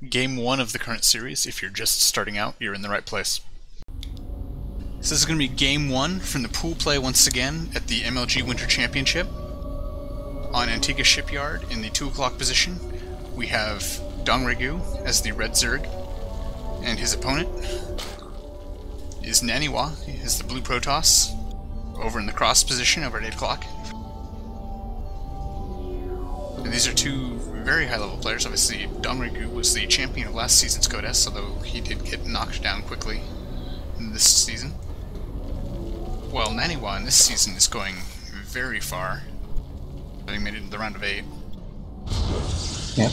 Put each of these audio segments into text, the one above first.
Game 1 of the current series. If you're just starting out, you're in the right place. So this is going to be Game 1 from the pool play once again at the MLG Winter Championship. On Antigua Shipyard in the 2 o'clock position, we have Dongregu as the red Zerg, and his opponent is Q.Naniwa, is the blue Protoss, over in the cross position over at 8 o'clock. And these are two very high-level players. Obviously, Dongregu was the champion of last season's Codes, although he did get knocked down quickly in this season. While Q.Naniwa in this season is going very far, having made it into the round of 8. Yep,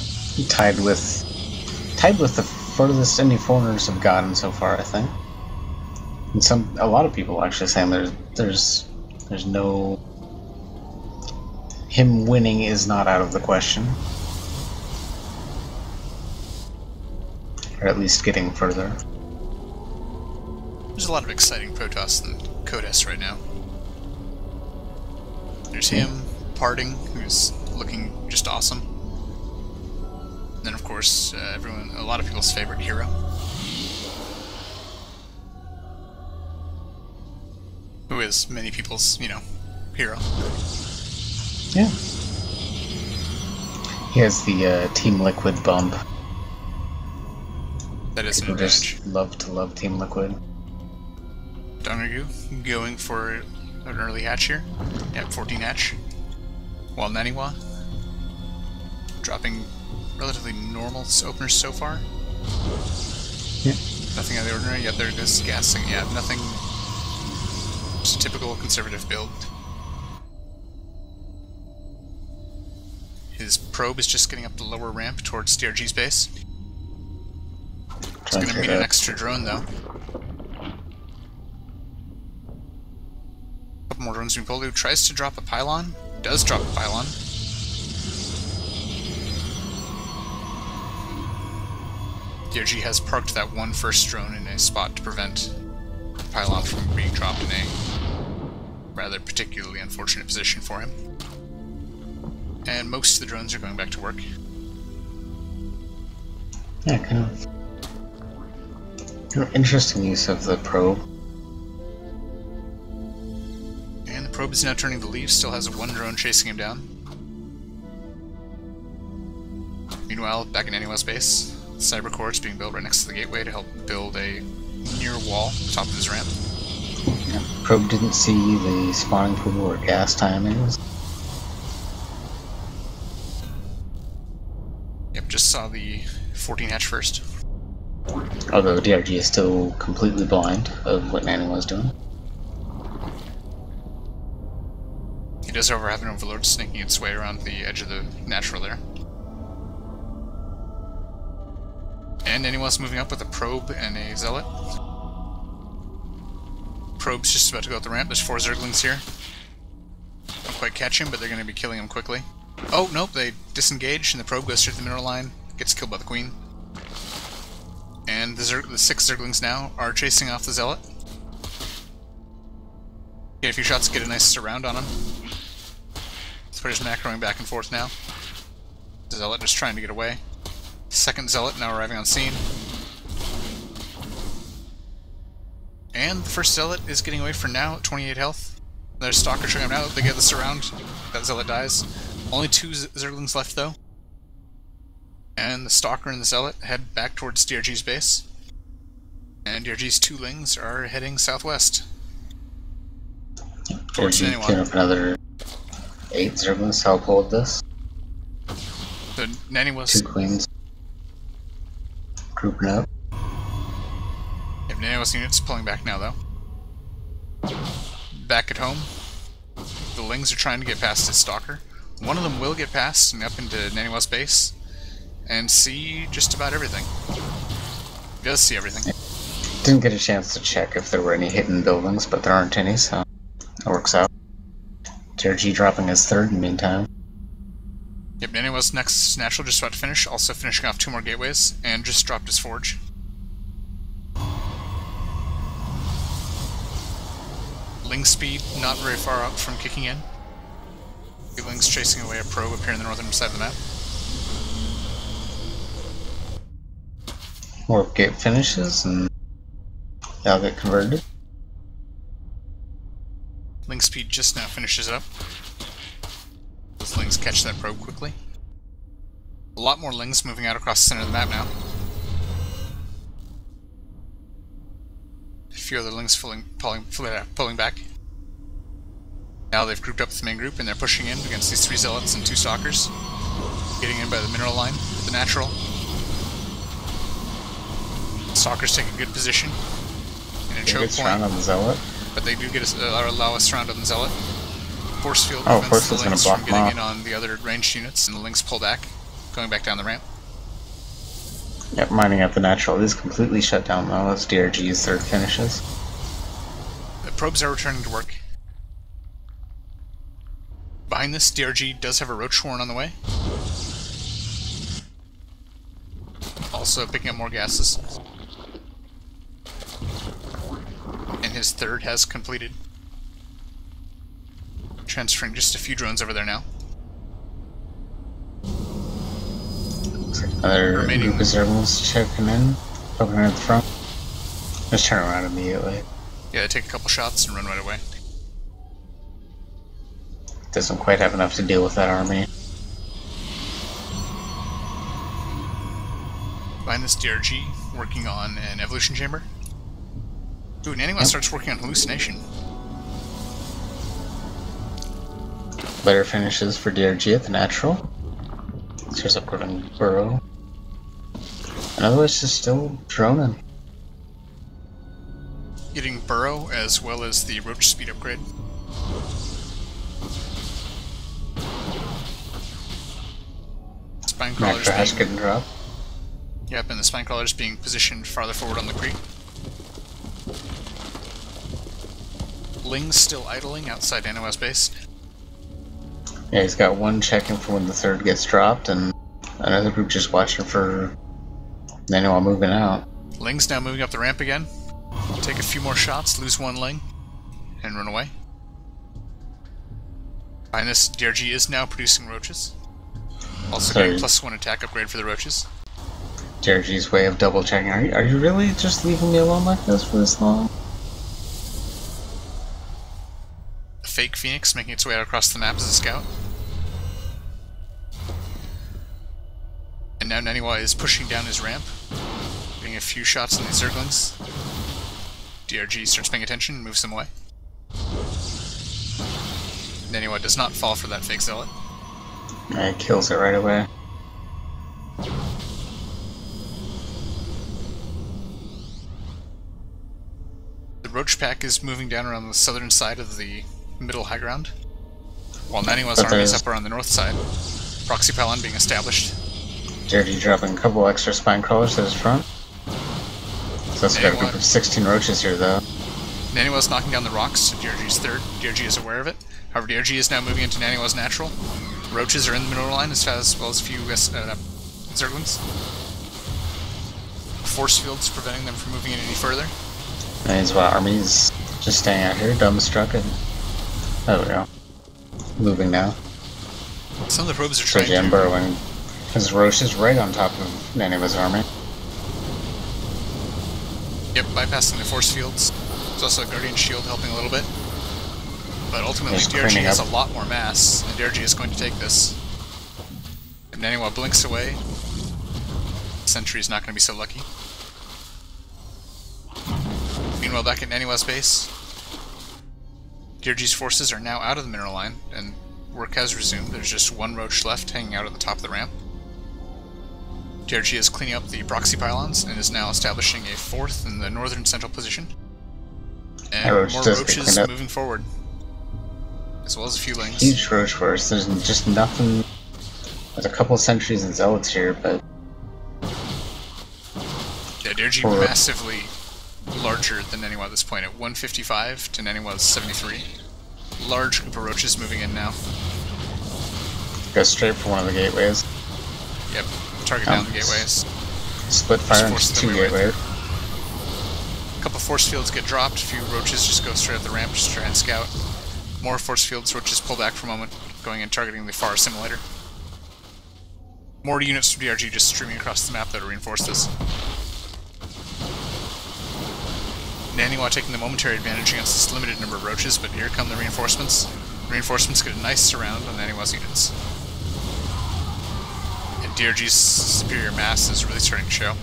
tied with the furthest any foreigners have gotten so far, I think. And a lot of people actually saying there's no, him winning is not out of the question, or at least getting further. There's a lot of exciting Protoss in Codes right now. There's him, Parting, who's looking just awesome. And then of course, a lot of people's favorite hero. Who is many people's, hero. Yeah. He has the Team Liquid bump. That is an People advantage. just love Team Liquid. Dongregu going for an early hatch here. Yep, 14 hatch. While Q.Naniwa dropping relatively normal openers so far. Yep. Nothing out of the ordinary. Yep, there it goes gassing. Yeah, nothing. Just a typical conservative build. His probe is just getting up the lower ramp towards DRG's base. It's going to meet an extra drone, though. A couple more drones being pulled. Who tries to drop a pylon. Does drop a pylon. DRG has parked that one first drone in a spot to prevent the pylon from being dropped in a rather particularly unfortunate position for him. And most of the drones are going back to work. Yeah, kind of interesting use of the probe. And the probe is now turning to leave, still has one drone chasing him down. Meanwhile, back in Q.Naniwa's base, Cyber Core is being built right next to the gateway to help build a near wall at the top of his ramp. Yeah, probe didn't see the spawning pool or gas timings. Yep, just saw the 14 hatch first. Although DRG is still completely blind of what Q.Naniwa was doing. He does, however, have an Overlord sneaking its way around the edge of the natural there. And Q.Naniwa's moving up with a probe and a zealot. Probe's just about to go up the ramp. There's 4 Zerglings here. Don't quite catch him, but they're going to be killing him quickly. Oh, nope, they disengage, and the probe goes straight to the mineral line, gets killed by the Queen. And the 6 Zerglings now are chasing off the zealot. Get a few shots, get a nice surround on him. The player's macroing back and forth now. The zealot just trying to get away. Second zealot now arriving on scene. And the first zealot is getting away for now at 28 health. There's Stalker showing him now. They get the surround. That zealot dies. Only 2 Zerglings left though. And the Stalker and the zealot head back towards DRG's base. And DRG's 2 Lings are heading southwest. Towards DRG clean up another 8 Zerglings to help hold this. So Q.Naniwa's 2 Queens grouping up. Yep, Q.Naniwa's units pulling back now though. Back at home, the Lings are trying to get past his Stalker. One of them will get past and up into Q.Naniwa's base and see just about everything. He does see everything. Didn't get a chance to check if there were any hidden buildings, but there aren't any, so it works out. DRG dropping his 3rd in the meantime. Yep, Q.Naniwa's next natural just about to finish, also finishing off 2 more gateways, and just dropped his forge. Ling speed not very far out from kicking in. Ling's chasing away a probe up here in the northern side of the map. Warp gate finishes, and they'll get converted. Link speed just now finishes up. Those lings catch that probe quickly. A lot more lings moving out across the center of the map now. A few other lings pulling back. Now they've grouped up with the main group and they're pushing in against these 3 zealots and 2 stalkers. Getting in by the mineral line, the natural. Stalkers take a good position in a choke point. On the zealot. But they do get allow us surround on the zealot. Force field Force prevents the is gonna lings block from getting them in on the other ranged units, and the lings pull back, going back down the ramp. Yep, mining out the natural is completely shut down though, as DRG's third finishes. The probes are returning to work. Behind this, DRG does have a roach swarm on the way. Also picking up more gases. And his third has completed. Transferring just a few drones over there now. Another Remaining group of Zergals checking in, poking at the front. Just turn around immediately. Yeah, they take a couple shots and run right away. Doesn't quite have enough to deal with that army. Behind this, DRG working on an evolution chamber. Ooh, Q.Naniwa starts working on hallucination. Better finishes for DRG at the natural. There's upgrading burrow. And otherwise just still droning. Getting burrow as well as the roach speed upgrade. Spine crawlers getting dropped. Yep, and the spine crawlers being positioned farther forward on the creek. Ling's still idling outside Q.Naniwa's base. Yeah, he's got one checking for when the third gets dropped, and another group just watching for Q.Naniwa moving out. Ling's now moving up the ramp again. Take a few more shots, lose one Ling, and run away. Behind this, DRG is now producing roaches. Also getting +1 attack upgrade for the roaches. DRG's way of double checking. Are you really just leaving me alone like this for this long? A fake Phoenix making its way out across the map as a scout. And now Q.Naniwa is pushing down his ramp, getting a few shots on these Zerglings. DRG starts paying attention and moves them away. Q.Naniwa does not fall for that fake zealot. He kills it right away. The Roach Pack is moving down around the southern side of the middle high ground, while Q.Naniwa's army is up around the north side. Proxy pylon being established. DRG dropping a couple extra spine crawlers to his front. So that's got a group of 16 roaches here though. Q.Naniwa's knocking down the rocks to DRG's third. DRG is aware of it. However, DRG is now moving into Q.Naniwa's natural. Roaches are in the middle line as well as a few Zerglings. Force fields preventing them from moving in any further. And his army's just staying out here, dumbstruck, and there we go. Moving now. Some of the probes are trying to... burrowing. His Roche is right on top of Q.Naniwa's army. Yep, bypassing the force fields. There's also a Guardian Shield helping a little bit. But ultimately, DRG has a lot more mass, and DRG is going to take this. If Q.Naniwa blinks away, Sentry's not going to be so lucky. Meanwhile, back at Q.Naniwa's base, DRG's forces are now out of the mineral line, and work has resumed. There's just one roach left hanging out at the top of the ramp. DRG is cleaning up the proxy pylons and is now establishing a fourth in the northern central position. And more roaches moving forward, as well as a few lings. Huge roach force. There's just nothing. There's a couple of sentries and zealots here, but yeah, DRG massively larger than Q.Naniwa at this point, at 155 to Q.Naniwa's 73. Large group of roaches moving in now. Go straight for one of the gateways. Yep, target down the gateways. Split fire into 2 gateways. A couple force fields get dropped, a few roaches just go straight up the ramp just to try and scout. More force fields, roaches pull back for a moment, going and targeting the far assimilator. More units from DRG just streaming across the map that reinforce this. Naniwa taking the momentary advantage against this limited number of roaches, but here come the reinforcements. Reinforcements get a nice surround on Naniwa's units. And DRG's superior mass is really starting to show.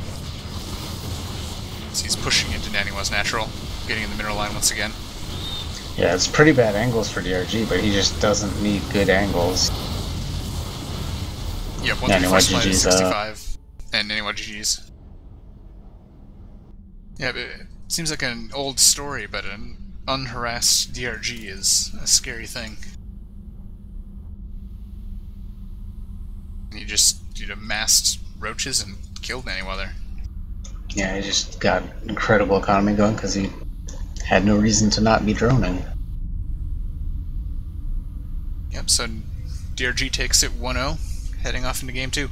So he's pushing into Naniwa's natural, getting in the mineral line once again. Yeah, it's pretty bad angles for DRG, but he just doesn't need good angles. Yep, 134 to 65, and Naniwa GG's. Yeah, but it seems like an old story, but an unharassed DRG is a scary thing. You just massed roaches and killed Naniwa there. Yeah, he just got incredible economy going because he had no reason to not be droning. Yep, so DRG takes it 1-0, heading off into game 2.